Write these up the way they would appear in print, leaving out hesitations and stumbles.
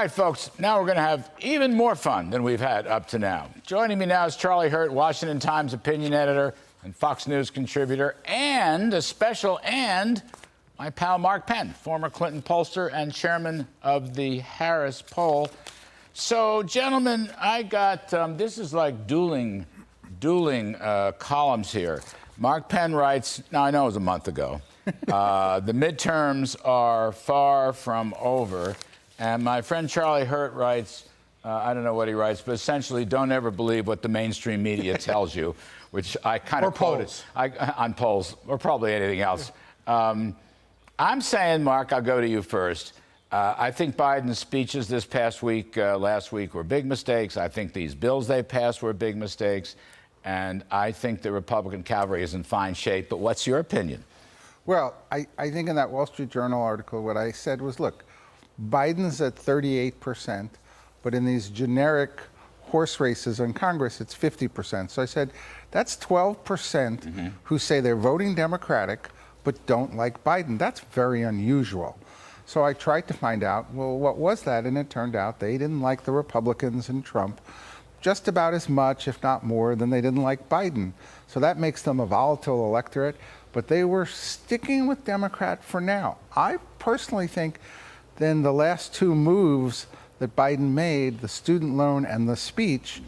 right, folks, now we're going to have even more fun than we've had up to now. Joining me now is Charlie Hurt, Washington Times opinion editor and Fox News contributor, and my pal Mark Penn, former Clinton pollster and chairman of the Harris poll. So, gentlemen, I got, this is like dueling columns here. Mark Penn writes, now I know it was a month ago, the midterms are far from over. And my friend Charlie Hurt writes, I don't know what he writes, but essentially, don't ever believe what the mainstream media tells you, which I kind of quoted on polls, or probably anything else. I'm saying, Mark, I'll go to you first. I think Biden's speeches this past week, last week, were big mistakes. I think these bills they passed were big mistakes. And I think the Republican cavalry is in fine shape. But what's your opinion? Well, I think in that Wall Street Journal article, what I said was, look, Biden's at 38%, but in these generic horse races in Congress, it's 50%. So I said, that's 12% who say they're voting Democratic but don't like Biden. That's very unusual. So I tried to find out, well, what was that? And it turned out they didn't like the Republicans and Trump just about as much, if not more, than they didn't like Biden. So that makes them a volatile electorate, but they were sticking with Democrat for now. I personally think then the last two moves that Biden made, the student loan and the speech,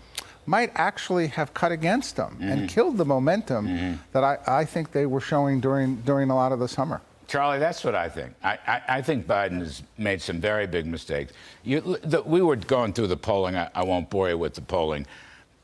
might actually have cut against them and killed the momentum that I think they were showing during a lot of the summer. Charlie, that's what I think. I think Biden has made some very big mistakes. We were going through the polling. I won't bore you with the polling,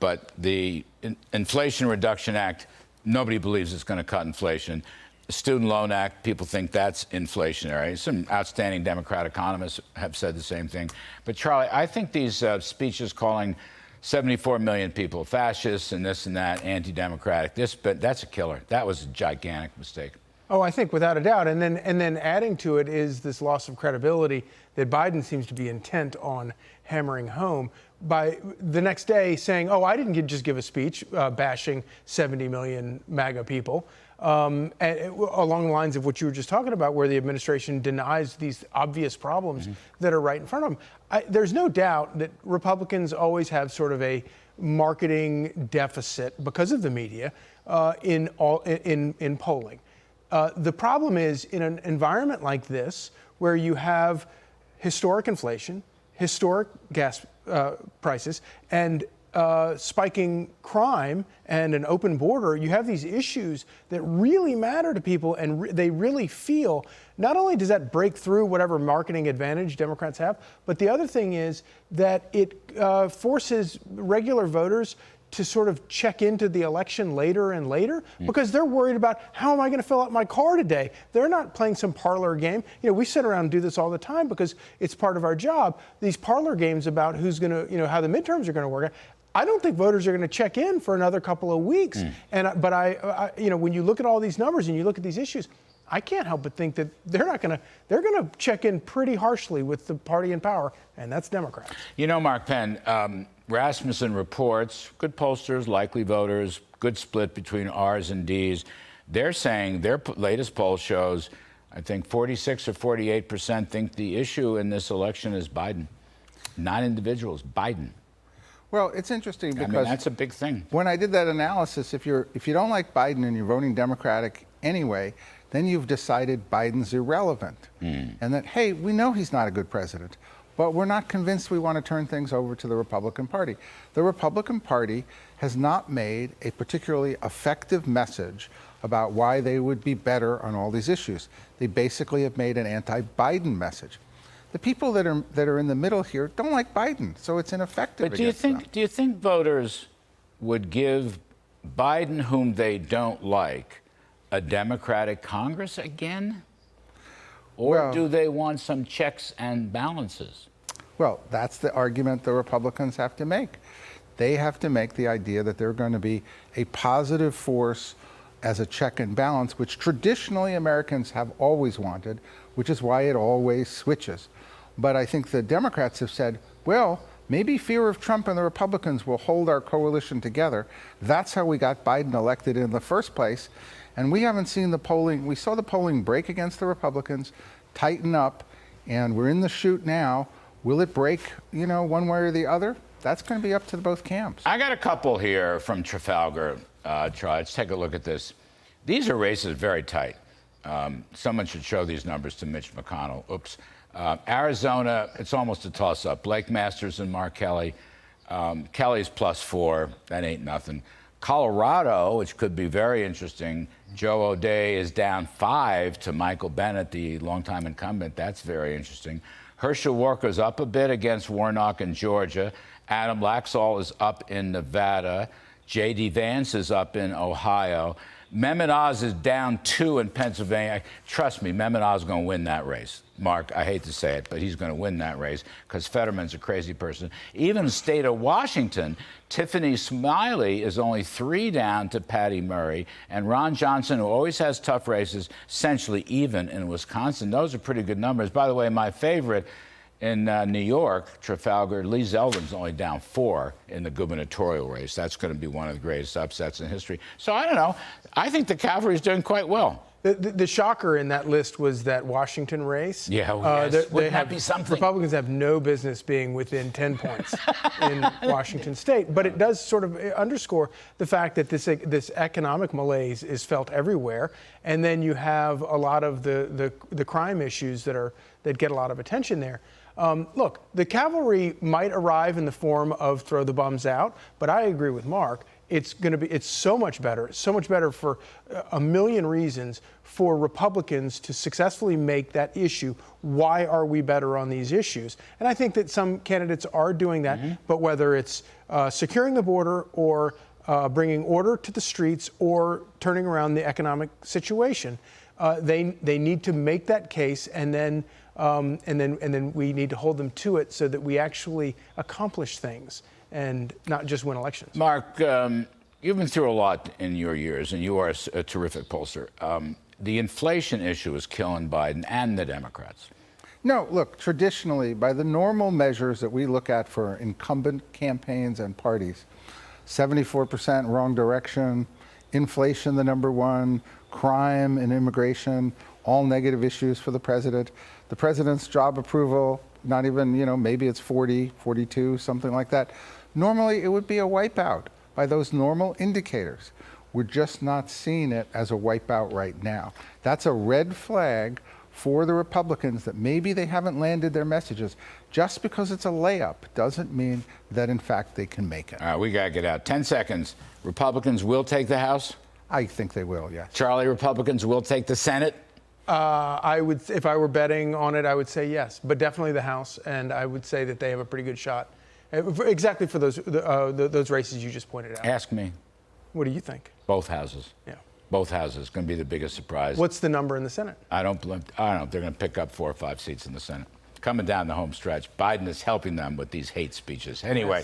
but the Inflation Reduction Act, nobody believes it's going to cut inflation. The Student Loan Act, people think that's inflationary. Some outstanding Democrat economists have said the same thing. But Charlie, I think these speeches calling 74 million people fascists and this and that, anti-democratic, that's a killer. That was a gigantic mistake. Oh, I think without a doubt. And then adding to it is this loss of credibility that Biden seems to be intent on hammering home by the next day saying, oh, I didn't just give a speech bashing 70 million MAGA people. Along the lines of what you were just talking about, where the administration denies these obvious problems that are right in front of them. There's no doubt that Republicans always have sort of a marketing deficit because of the media in polling. The problem is in an environment like this, where you have historic inflation, historic gas prices, and spiking crime and an open border, you have these issues that really matter to people, and they really feel. Not only does that break through whatever marketing advantage Democrats have, but the other thing is that it forces regular voters to sort of check into the election later and later because they're worried about, how am I going to fill out my car today? They're not playing some parlor game. You know, we sit around and do this all the time because it's part of our job. These parlor games about who's going to, how the midterms are going to work. I don't think voters are going to check in for another couple of weeks. But I, when you look at all these numbers and you look at these issues, I can't help but think that they're going to check in pretty harshly with the party in power, and that's Democrats. You know, Mark Penn, Rasmussen reports, good pollsters, likely voters, good split between R's and D's. They're saying their latest poll shows, I think 46 or 48% think the issue in this election is Biden, not individuals, Biden. Well, it's interesting because that's a big thing. When I did that analysis, if you don't like Biden and you're voting Democratic anyway, then you've decided Biden's irrelevant. And that, hey, we know he's not a good president, but we're not convinced we want to turn things over to the Republican Party. The Republican Party has not made a particularly effective message about why they would be better on all these issues. They basically have made an anti-Biden message. The people that are in the middle here don't like Biden, so it's ineffective. But do you think voters would give Biden, whom they don't like, a Democratic Congress again? Or do they want some checks and balances? Well, that's the argument the Republicans have to make. They have to make the idea that they're going to be a positive force as a check and balance, which traditionally Americans have always wanted, which is why it always switches. But I think the Democrats have said, well, maybe fear of Trump and the Republicans will hold our coalition together. That's how we got Biden elected in the first place. And we haven't seen the polling. We saw the polling break against the Republicans, tighten up, and we're in the chute now Will it break, one way or the other? That's going to be up to both camps. I got a couple here from Trafalgar, Charlie. Let's take a look at this. These are races very tight. Someone should show these numbers to Mitch McConnell. Oops. Arizona, it's almost a toss-up. Blake Masters and Mark Kelly. Kelly's +4. That ain't nothing. Colorado, which could be very interesting. Joe O'Dea is down 5 to Michael Bennet, the longtime incumbent. That's very interesting. Herschel Walker's up a bit against Warnock in Georgia. Adam Laxalt is up in Nevada. J.D. Vance is up in Ohio. Mehmet Oz is down 2 in Pennsylvania. Trust me, Mehmet Oz is going to win that race. Mark, I hate to say it, but he's going to win that race because Fetterman's a crazy person. Even the state of Washington, Tiffany Smiley is only 3 down to Patty Murray. And Ron Johnson, who always has tough races, essentially even in Wisconsin. Those are pretty good numbers. By the way, my favorite in New York, Trafalgar, Lee Zeldin's only down 4 in the gubernatorial race. That's going to be one of the greatest upsets in history. So I don't know. I think the cavalry's doing quite well. The shocker in that list was that Washington race. Yeah, yes. Wouldn't that be something? Republicans have no business being within 10 points in Washington state. But it does sort of underscore the fact that this economic malaise is felt everywhere. And then you have a lot of the crime issues that get a lot of attention there. Look, the cavalry might arrive in the form of throw the bums out, but I agree with Mark. It's so much better for a million reasons for Republicans to successfully make that issue. Why are we better on these issues? And I think that some candidates are doing that, but whether it's securing the border or bringing order to the streets or turning around the economic situation, they need to make that case, and then we need to hold them to it so that we actually accomplish things and not just win elections. Mark, you've been through a lot in your years, and you are a terrific pollster. The inflation issue is killing Biden and the Democrats. No, look, traditionally, by the normal measures that we look at for incumbent campaigns and parties, 74% wrong direction, inflation the number 1, crime and immigration, all negative issues for the president. The president's job approval, not even, maybe it's 40, 42, something like that. Normally, it would be a wipeout by those normal indicators. We're just not seeing it as a wipeout right now. That's a red flag for the Republicans that maybe they haven't landed their messages. Just because it's a layup doesn't mean that, in fact, they can make it. All right, we got to get out. 10 seconds. Republicans will take the House? I think they will, yes. Charlie, Republicans will take the Senate? I would, if I were betting on it, I would say yes, but definitely the House, and I would say that they have a pretty good shot, exactly for those races you just pointed out. Ask me. What do you think? Both houses. Yeah. Both houses. Going to be the biggest surprise. What's the number in the Senate? I don't know. They're going to pick up 4 or 5 seats in the Senate. Coming down the home stretch, Biden is helping them with these hate speeches. Anyway.